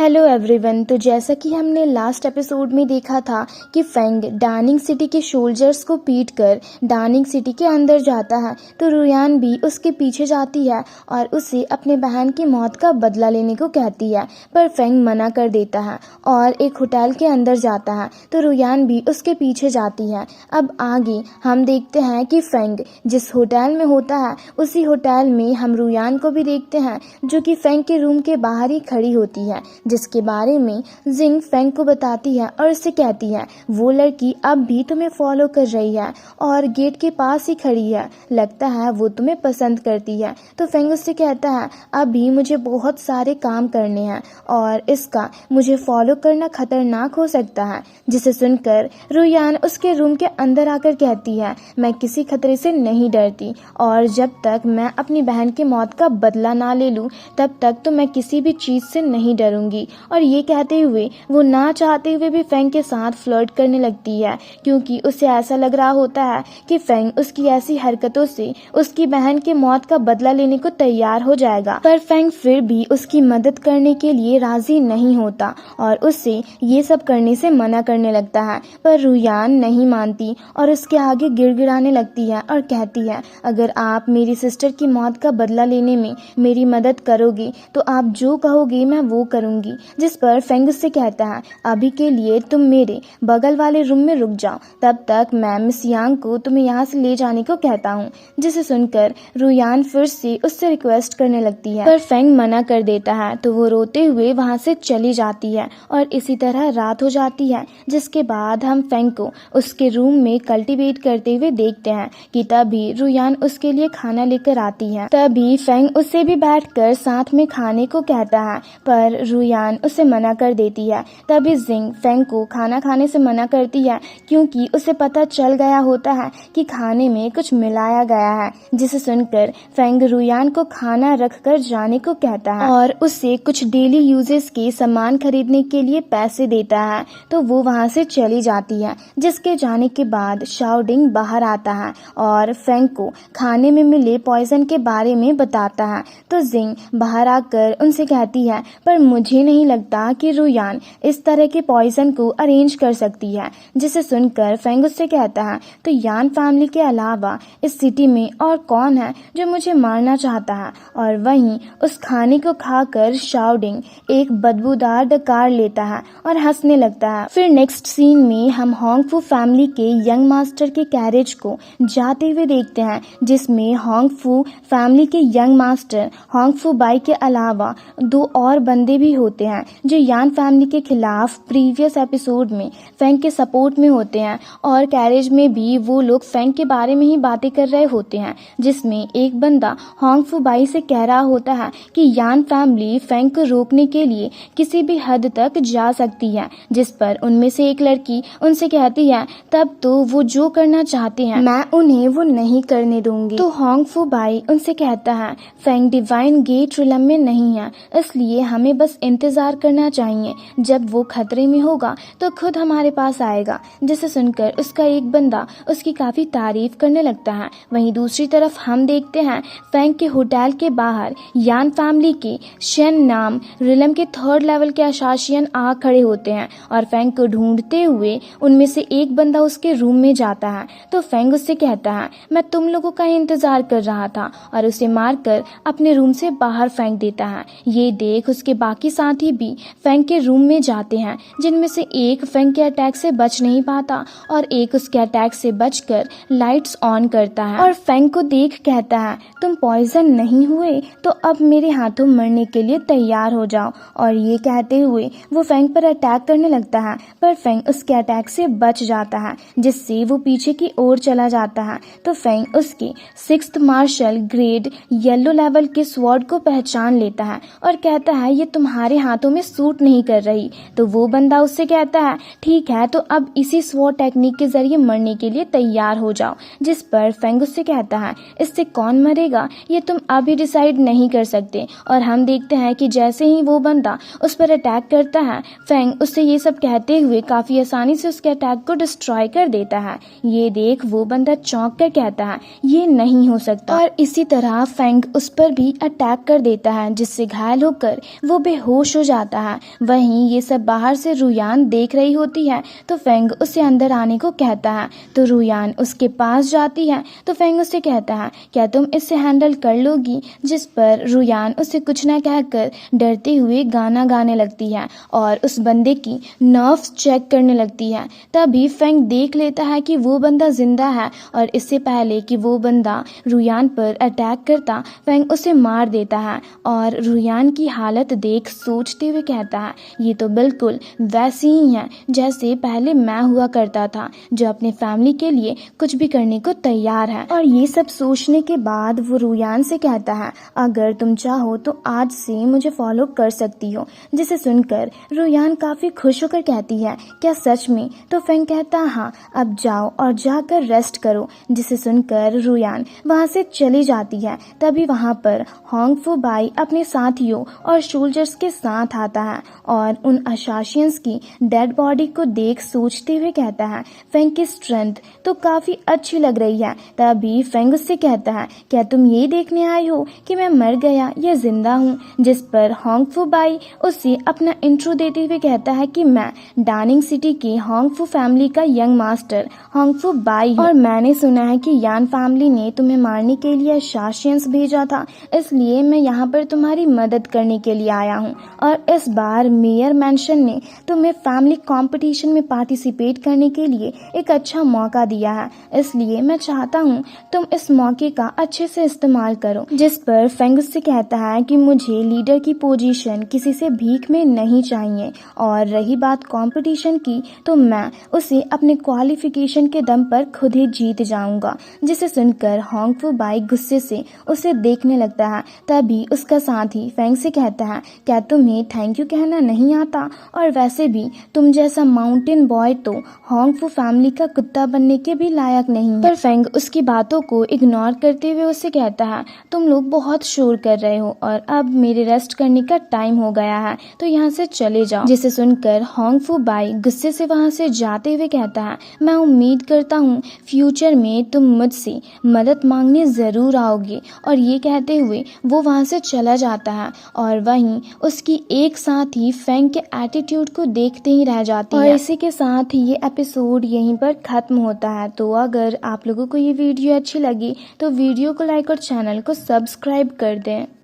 Hello everyone. तो जैसा कि हमने लास्ट एपिसोड में देखा था कि फेंग डार्निंग सिटी के सोल्जर्स को पीटकर डार्निंग सिटी के अंदर जाता है, तो रुयान भी उसके पीछे जाती है और उसे अपने बहन की मौत का बदला लेने को कहती है, पर फेंग मना कर देता है और एक होटल के अंदर जाता है, तो रुयान भी उसके पीछे जाती है। अब आगे हम देखते हैं कि फेंग जिस होटल में होता है उसी होटल में हम रुयान को भी देखते हैं, जो कि फेंग के रूम के बाहर ही खड़ी होती है, जिसके बारे में जिंग फेंग को बताती है और उससे कहती है वो लड़की अब भी तुम्हें फॉलो कर रही है और गेट के पास ही खड़ी है, लगता है वो तुम्हें पसंद करती है। तो फेंग उससे कहता है अभी मुझे बहुत सारे काम करने हैं और इसका मुझे फॉलो करना खतरनाक हो सकता है, जिसे सुनकर रुयान उसके रूम के अंदर आकर कहती है मैं किसी खतरे से नहीं डरती और जब तक मैं अपनी बहन की मौत का बदला ना ले लूं तब तक तो मैं किसी भी चीज से नहीं डरूंगी। और ये कहते हुए वो ना चाहते हुए भी फेंग के साथ फ्लर्ट करने लगती है, क्योंकि उसे ऐसा लग रहा होता है कि फेंग उसकी ऐसी हरकतों से उसकी बहन की मौत का बदला लेने को तैयार हो जाएगा। पर फेंग फिर भी उसकी मदद करने के लिए राजी नहीं होता और उससे ये सब करने से मना करने लगता है, पर रुयान नहीं मानती और उसके आगे गिड़गिड़ाने लगती है और कहती है अगर आप मेरी सिस्टर की मौत का बदला लेने में मेरी मदद करोगे तो आप जो कहोगे मैं वो करूंगी। जिस पर फेंग उससे कहता है अभी के लिए तुम मेरे बगल वाले रूम में रुक जाओ, तब तक मैं मिस यांग को तुम्हें यहाँ से ले जाने को कहता हूँ। जिसे सुनकर रुयान फिर से उससे रिक्वेस्ट करने लगती है, पर फेंग मना कर देता है, तो वो रोते हुए वहाँ से चली जाती है और इसी तरह रात हो जाती है। जिसके बाद हम फेंग को उसके रूम में कल्टीवेट करते हुए देखते हैं कि तभी रुयान उसके लिए खाना लेकर आती है। तभी फेंग उससे भी बैठकर साथ में खाने को कहता है, पर रुयान उसे मना कर देती है। तभी जिंग फेंग को खाना खाने से मना करती है, क्योंकि उसे पता चल गया होता है कि खाने में कुछ मिलाया गया है। जिसे सुनकर फेंग रुयान को खाना रखकर जाने को कहता है और उससे कुछ डेली यूजेस के सामान खरीदने के लिए पैसे देता है, तो वो वहाँ से चली जाती है। जिसके जाने के बाद शाओडिंग बाहर आता है और फेंग को खाने में मिले पॉइजन के बारे में बताता है। तो जिंग बाहर आकर उनसे कहती है पर मुझे नहीं लगता कि रुयान इस तरह के पॉइजन को अरेंज कर सकती है। जिसे सुनकर फेंग उससे कहता है तो यान फैमिली के अलावा इस सिटी में और कौन है जो मुझे मारना चाहता है। और वहीं उस खाने को खाकर शाओडिंग एक बदबूदार डकार लेता है और हंसने लगता है। फिर नेक्स्ट सीन में हम होंगफू फैमिली के यंग मास्टर के कैरेज को जाते हुए देखते हैं, जिसमें होंगफू फैमिली के यंग मास्टर होंगफू बाई के अलावा दो और बंदे भी होते हैं जो यान फैमिली के खिलाफ प्रीवियस एपिसोड में फेंग के सपोर्ट में होते हैं। और कैरेज में भी वो लोग फेंग के बारे में ही बातें कर रहे होते हैं, जिसमें एक बंदा होंगफू बाई से कह रहा होता है कि यान फैमिली फेंग को रोकने के लिए किसी भी हद तक जा सकती है। जिस पर उनमें से एक लड़की उनसे कहती है तब तो वो जो करना चाहते हैं मैं उन्हें वो नहीं करने दूंगी। तो होंगफू बाई उनसे कहता है फेंग डिवाइन गेट रिलम में नहीं है, इसलिए हमें बस इंतजार करना चाहिए, जब वो खतरे में होगा तो खुद हमारे पास आएगा। जिसे सुनकर उसका एक बंदा उसकी काफी तारीफ करने लगता है। वहीं दूसरी तरफ हम देखते हैं फेंग के होटल के बाहर यान फैमिली के शेन नाम रिलम के 3rd लेवल के अशासियन आ खड़े होते हैं और फेंग को ढूंढते हुए उनमें से एक बंदा उसके रूम में जाता है। तो फेंग उससे कहता है मैं तुम लोगों का इंतजार कर रहा था और उसे मारकर अपने रूम से बाहर फेंक देता है। ये देख उसके बाकी साथी भी फेंग के रूम में जाते हैं, जिनमें से एक फेंग के अटैक से बच नहीं पाता और एक उसके अटैक से बचकर लाइट्स ऑन करता है और फेंग को देख कहता है तुम पॉइजन नहीं हुए तो अब मेरे हाथों मरने के लिए तैयार हो जाओ। और ये कहते हुए वो फेंग पर अटैक करने लगता है, पर फेंग उसके अटैक से बच जाता है, जिससे वो पीछे की ओर चला जाता है। तो फेंग उसके 6th martial grade yellow level के स्वॉर्ड को पहचान लेता है और कहता है ये तुम्हारे हाथों में सूट नहीं कर रही। तो वो बंदा उससे कहता है ठीक है तो अब इसी स्वॉर्ड टेक्निक के जरिए मरने के लिए तैयार हो जाओ। जिस पर फेंग उससे कहता है इससे कौन मरेगा ये तुम अभी डिसाइड नहीं कर सकते। और हम देखते हैं कि जैसे ही वो बंदा उस पर अटैक करता है फेंग उससे ये सब कहते हुए काफी आसानी से उसके अटैक को डिस्ट्रॉय कर देता है। ये देख वो बंदा चौंक कर कहता है ये नहीं हो सकता और इसी तरह फेंग उस पर भी अटैक कर देता है, जिससे घायल होकर वो बेहोश खुश हो जाता है। वहीं ये सब बाहर से रुयान देख रही होती है तो फेंग उसे अंदर आने को कहता है। तो रुयान उसके पास जाती है तो फेंग उससे कहता है, क्या तुम इसे हैंडल कर लोगी? जिस पर रुयान उसे कुछ ना कहकर डरते हुए गाना गाने लगती है और उस बंदे की नर्व्स चेक करने लगती है। तभी फेंग देख लेता है कि वो बंदा जिंदा है और इससे पहले कि वो बंदा रुयान पर अटैक करता, फेंग उसे मार देता है और रुयान की हालत देख सोचते हुए कहता है, ये तो बिल्कुल वैसी ही है जैसे पहले मैं हुआ करता था, जो अपने फैमिली के लिए कुछ भी करने को तैयार है। और ये सब सोचने के बाद वो रुयान से कहता है, अगर तुम चाहो तो आज से मुझे फॉलो कर सकती हो। जिसे सुनकर रुयान काफी खुश होकर कहती है, क्या सच में? तो फेंग कहता है, हाँ, अब जाओ और जाकर रेस्ट करो। जिसे सुनकर रुयान वहां से चली जाती है। तभी वहां पर होंग फू बाई अपने साथियों और सोल्जर्स के साथ आता है और उन असासियंस की डेड बॉडी को देख सोचते हुए कहता है, फेंग की स्ट्रेंथ तो काफी अच्छी लग रही है। तभी फेंग उससे कहता है, क्या तुम ये देखने आई हो कि मैं मर गया या जिंदा हूँ? जिस पर होंग फू बाई उसे अपना इंट्रो देते हुए कहता है कि मैं डानिंग सिटी के होंग फू फैमिली का यंग मास्टर होंग फू बाई हूँ और मैंने सुना है कि यान फैमिली ने तुम्हें मारने के लिए असासियंस भेजा था, इसलिए मैं यहाँ पर तुम्हारी मदद करने के लिए आया हूँ। और इस बार मेयर मैंशन ने तुम्हें फैमिली कंपटीशन में पार्टिसिपेट करने के लिए एक अच्छा मौका दिया है, इसलिए मैं चाहता हूँ तुम इस मौके का अच्छे से इस्तेमाल करो। जिस पर फेंग से कहता है कि मुझे लीडर की पोजीशन किसी से भीख में नहीं चाहिए, और रही बात कंपटीशन की तो मैं उसे अपने क्वालिफिकेशन के दम पर खुद ही जीत जाऊंगा। जिसे सुनकर होंग फू बाई गुस्से से उसे देखने लगता है। तभी उसका साथी फेंग से कहता है, क्या तुम्हें थैंक यू कहना नहीं आता? और वैसे भी तुम जैसा माउंटेन बॉय तो होंग फू फैमिली का कुत्ता बनने के भी लायक नहीं। पर फेंग उसकी बातों को इग्नोर करते हुए उससे कहता है, तुम लोग बहुत शोर कर रहे हो और अब मेरे रेस्ट करने का टाइम हो गया है, तो यहाँ से चले जाओ। जिसे सुनकर होंग फू बाई गुस्से से वहाँ से जाते हुए कहता है, मैं उम्मीद करता हूँ फ्यूचर में तुम मुझसे मदद मांगने जरूर आओगे। और ये कहते हुए वो वहाँ से चला जाता है और वहीं उसकी एक साथी फेंग के एटीट्यूड को देखते ही रह जाती है। और इसी के साथ ये एपिसोड यहीं पर खत्म होता है। तो अगर आप लोगों को ये वीडियो अच्छी लगी तो वीडियो को लाइक और चैनल को सब्सक्राइब कर दें।